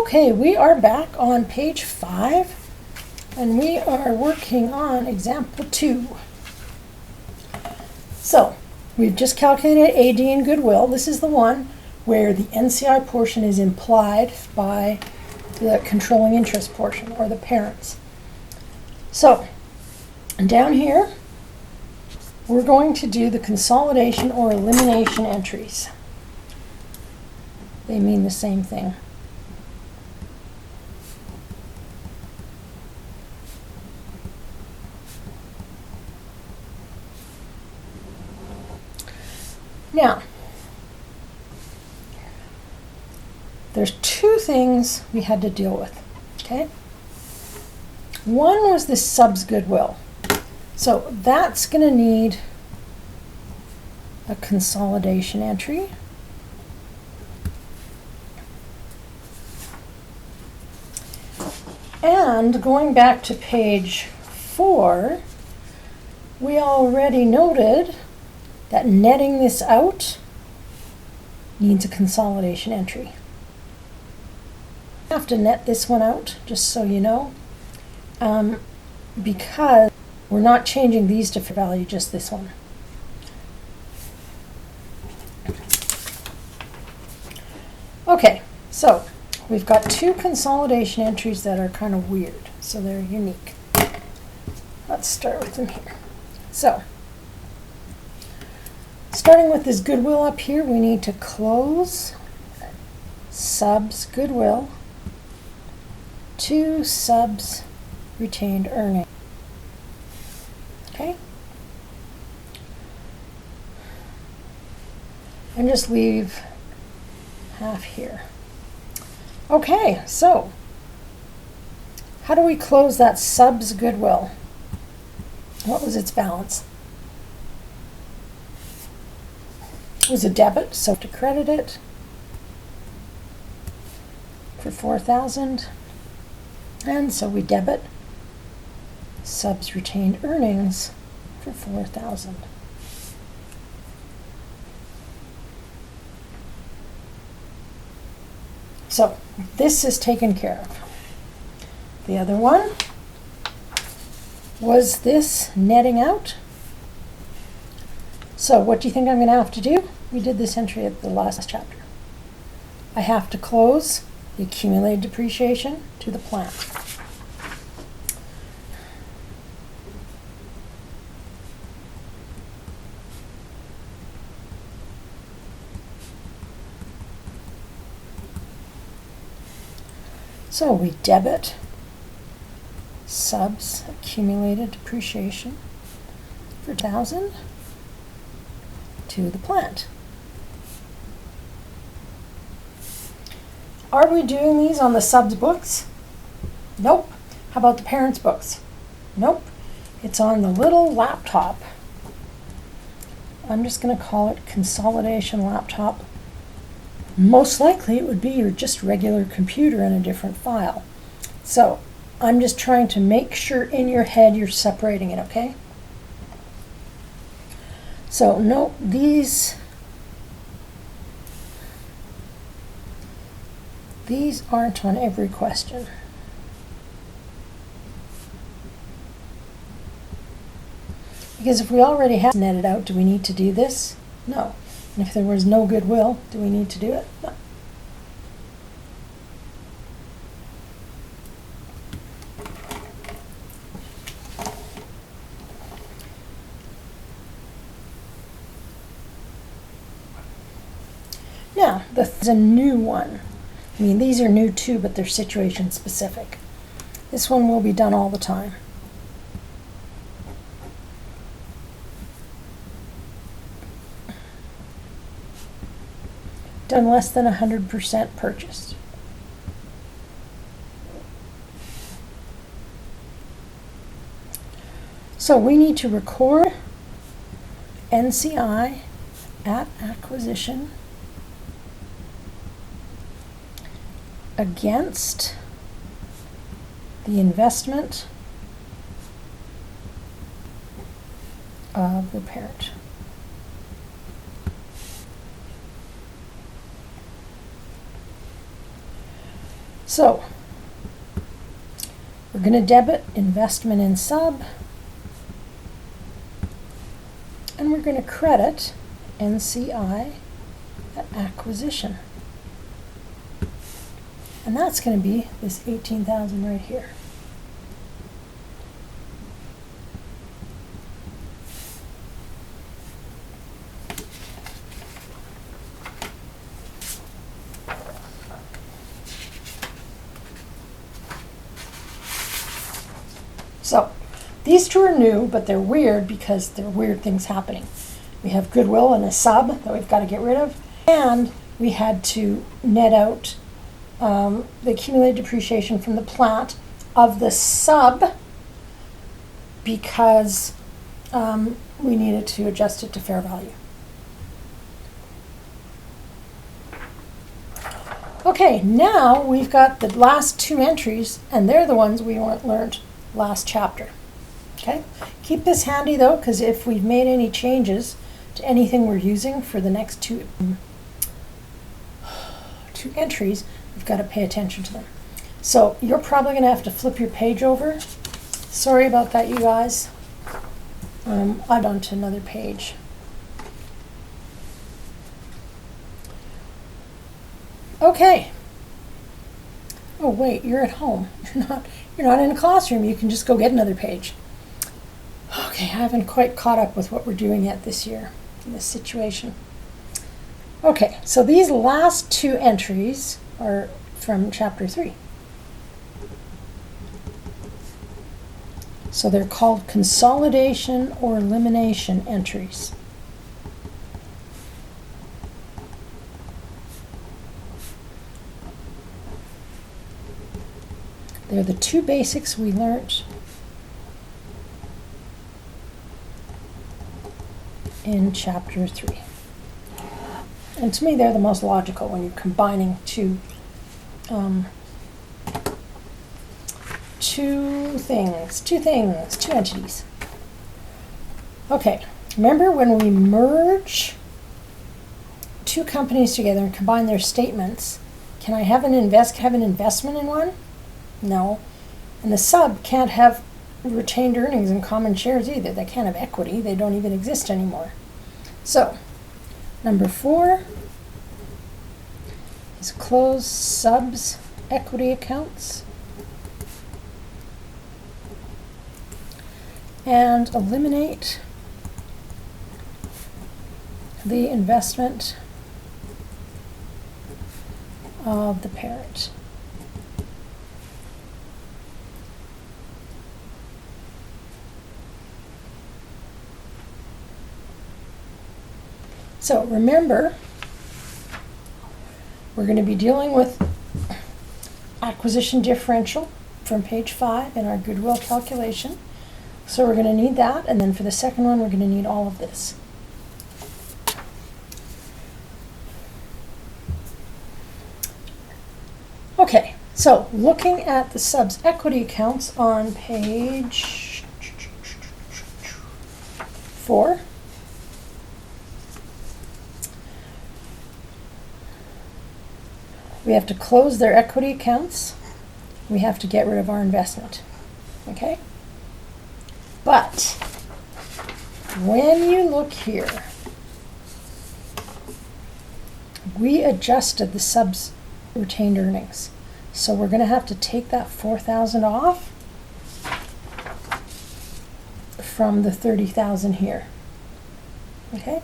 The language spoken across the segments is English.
Okay, we are back on page 5, and we are working on example 2. So, we've just calculated AD and goodwill. This is the one where the NCI portion is implied by the controlling interest portion, or the parents. So, down here, we're going to do the consolidation or elimination entries. They mean the same thing. Now, there's 2 things we had to deal with, okay? One was the subs goodwill. So that's going to need a consolidation entry. And going back to page 4, we already noted that netting this out needs a consolidation entry. I have to net this one out, just so you know, because we're not changing these to fair value, just this one. Okay, so we've got 2 consolidation entries that are kind of weird, so they're unique. Let's start with them here. So, starting with this goodwill up here, we need to close subs goodwill to subs retained earning. Okay? And just leave half here. Okay, so how do we close that subs goodwill? What was its balance? It was a debit, so to credit it for 4,000, and so we debit subs retained earnings for 4,000. So this is taken care of. The other one was this netting out. So what do you think I'm going to have to do? We did this entry at the last chapter. I have to close the accumulated depreciation to the plant. So we debit subs accumulated depreciation for 1,000 to the plant. Are we doing these on the subs books? Nope. How about the parents' books? Nope. It's on the little laptop. I'm just going to call it consolidation laptop. Most likely it would be your just regular computer in a different file. So I'm just trying to make sure in your head you're separating it, okay? So no, these aren't on every question. Because if we already have netted out, do we need to do this? No. And if there was no goodwill, do we need to do it? No. Now, there's a new one. I mean, these are new too, but they're situation specific. This one will be done all the time. Done less than 100% purchased. So we need to record NCI at acquisition against the investment of the parent. So we're going to debit investment in sub, and we're going to credit NCI at acquisition. And that's going to be this 18,000 right here. So these two are new, but they're weird because there are weird things happening. We have goodwill and a sub that we've got to get rid of, and we had to net out the accumulated depreciation from the plant of the sub because we needed to adjust it to fair value. Okay, now we've got the last two entries, and they're the ones we learned last chapter. Okay, keep this handy though, because if we've made any changes to anything we're using for the next two entries, we've got to pay attention to them. So you're probably going to have to flip your page over. Sorry about that, you guys. I'm on to another page. Okay. Oh wait, you're at home. You're not in a classroom. You can just go get another page. Okay, I haven't quite caught up with what we're doing yet this year in this situation. Okay, so these last two entries are from chapter 3. So they're called consolidation or elimination entries. They're the two basics we learned in chapter 3. And to me, they're the most logical when you're combining two entities. Okay, remember when we merge two companies together and combine their statements, can I have an investment in one? No. And the sub can't have retained earnings and common shares either. They can't have equity. They don't even exist anymore. So, number 4 is close subs equity accounts and eliminate the investment of the parent. So remember, we're going to be dealing with acquisition differential from page 5 in our goodwill calculation. So we're going to need that, and then for the second one, we're going to need all of this. Okay, so looking at the subs equity accounts on page 4. We have to close their equity accounts. We have to get rid of our investment. Okay? But when you look here, we adjusted the subs retained earnings. So we're going to have to take that 4,000 off from the 30,000 here. Okay?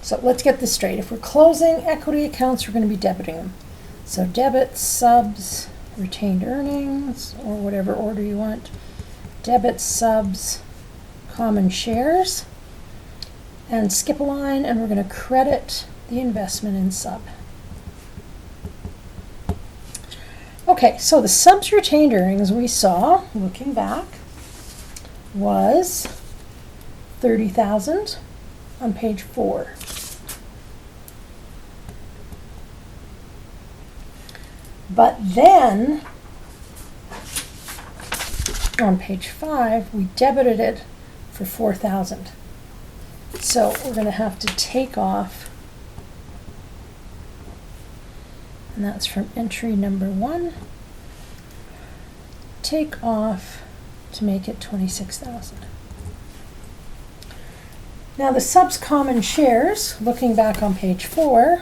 So let's get this straight. If we're closing equity accounts, we're going to be debiting them. So debit subs retained earnings, or whatever order you want. Debit subs common shares. And skip a line, and we're going to credit the investment in sub. Okay, so the subs retained earnings we saw, looking back, was 30,000 on page 4. But then, on page 5, we debited it for 4,000. So we're going to have to take off, and that's from entry number 1, take off to make it 26,000. Now the subs common shares, looking back on page 4,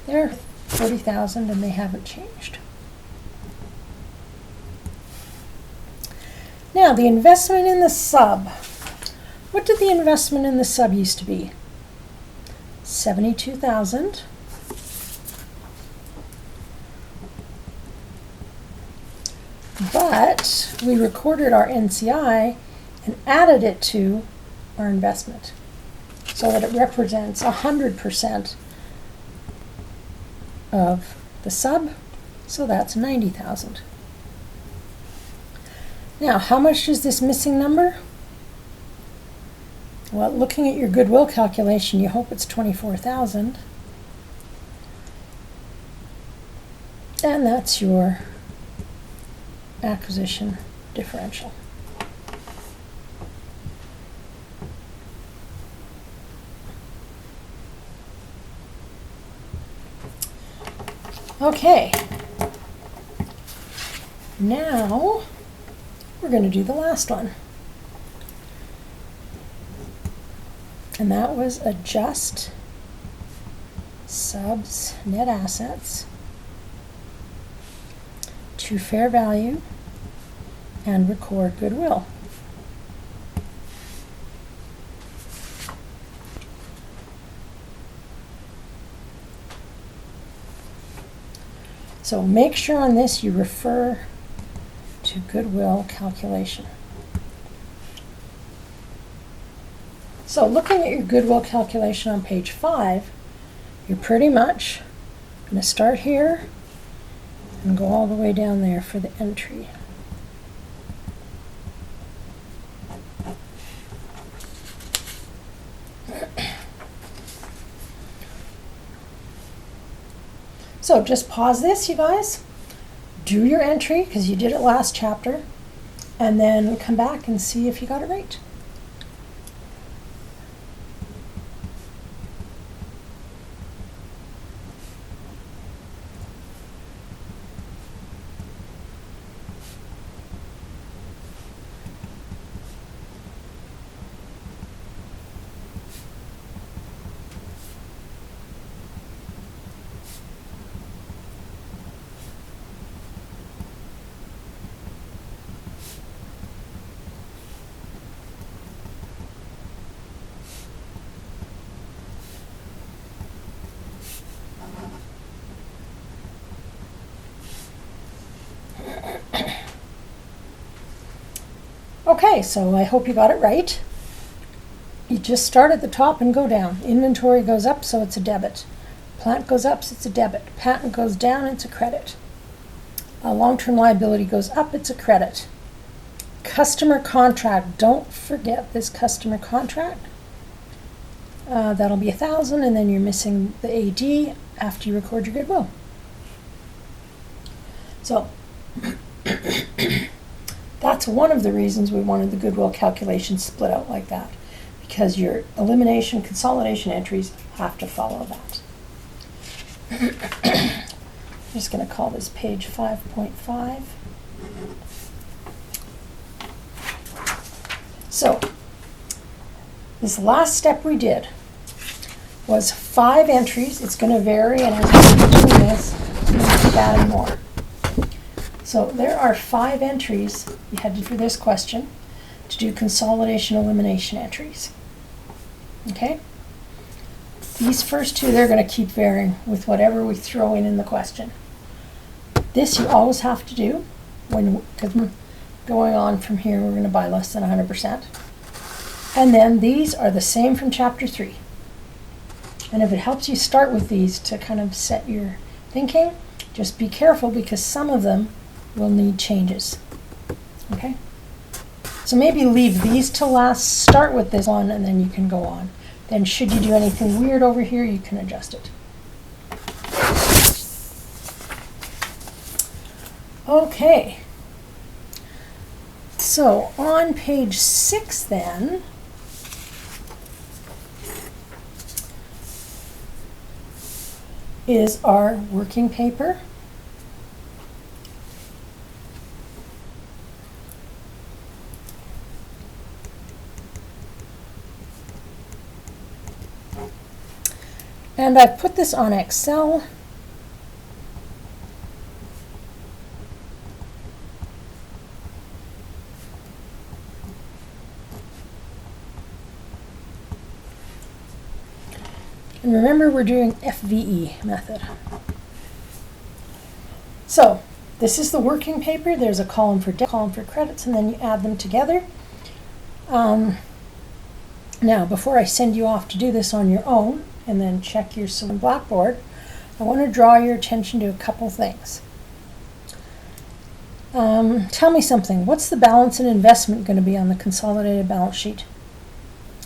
they're 40,000 and they haven't changed. Now the investment in the sub. What did the investment in the sub used to be? 72,000. But we recorded our NCI and added it to our investment so that it represents 100% of the sub, so that's 90,000. Now, how much is this missing number? Well, looking at your goodwill calculation, you hope it's 24,000. And that's your acquisition differential. Okay, now we're going to do the last one. And that was adjust subs net assets to fair value and record goodwill. So make sure on this you refer to goodwill calculation. So looking at your goodwill calculation on page 5, you're pretty much going to start here and go all the way down there for the entry. So just pause this, you guys. Do your entry, because you did it last chapter, and then come back and see if you got it right. Okay, so I hope you got it right. You just start at the top and go down. Inventory goes up, so it's a debit. Plant goes up, so it's a debit. Patent goes down, it's a credit. Long-term liability goes up, it's a credit. Customer contract, don't forget this customer contract. That'll be 1,000, and then you're missing the AD after you record your goodwill. So that's one of the reasons we wanted the goodwill calculation split out like that, because your elimination consolidation entries have to follow that. I'm just going to call this page 5.5. So this last step we did was 5 entries. It's going to vary, and as we keep doing this, we're going to keep adding more. So there are 5 entries you had to do for this question to do consolidation elimination entries. Okay? These first 2, they're going to keep varying with whatever we throw in the question. This you always have to do because going on from here we're going to buy less than 100%. And then these are the same from chapter 3. And if it helps you start with these to kind of set your thinking, just be careful because some of them will need changes. Okay? So maybe leave these to last, start with this one, and then you can go on. Then should you do anything weird over here, you can adjust it. Okay. So on page 6 then, is our working paper. And I've put this on Excel. And remember, we're doing FVE method. So this is the working paper. There's a column for debt, column for credits, and then you add them together. Now, before I send you off to do this on your own and then check your Blackboard, I want to draw your attention to a couple things. Tell me something. What's the balance and investment going to be on the consolidated balance sheet?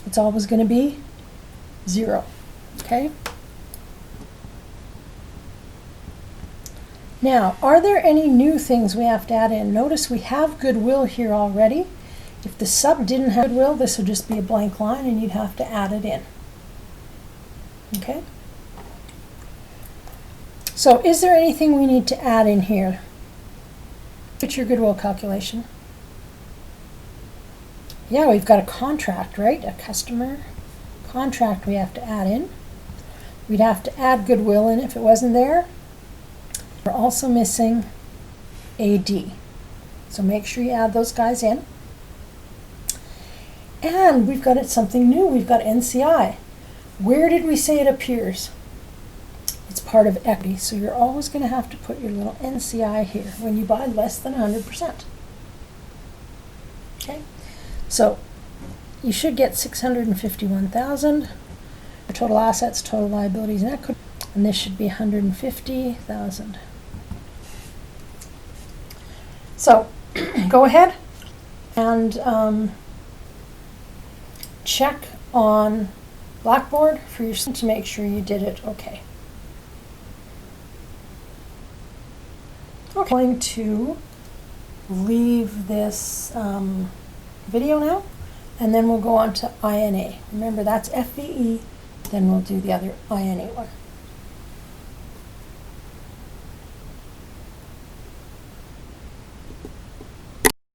It's always going to be 0. Okay? Now, are there any new things we have to add in? Notice we have goodwill here already. If the sub didn't have goodwill, this would just be a blank line and you'd have to add it in. Okay? So is there anything we need to add in here? What's your goodwill calculation? Yeah, we've got a contract, right? A customer contract we have to add in. We'd have to add goodwill in if it wasn't there. We're also missing AD. So make sure you add those guys in. And we've got something new. We've got NCI. Where did we say it appears? It's part of equity. So you're always going to have to put your little NCI here when you buy less than 100%. Okay? So you should get 651,000. Total assets, total liabilities, and equity. And this should be 150,000. So go ahead and check on Blackboard for your to make sure you did it okay. Okay, I'm going to leave this video now, and then we'll go on to INA. Remember, that's FVE, then we'll do the other INA one.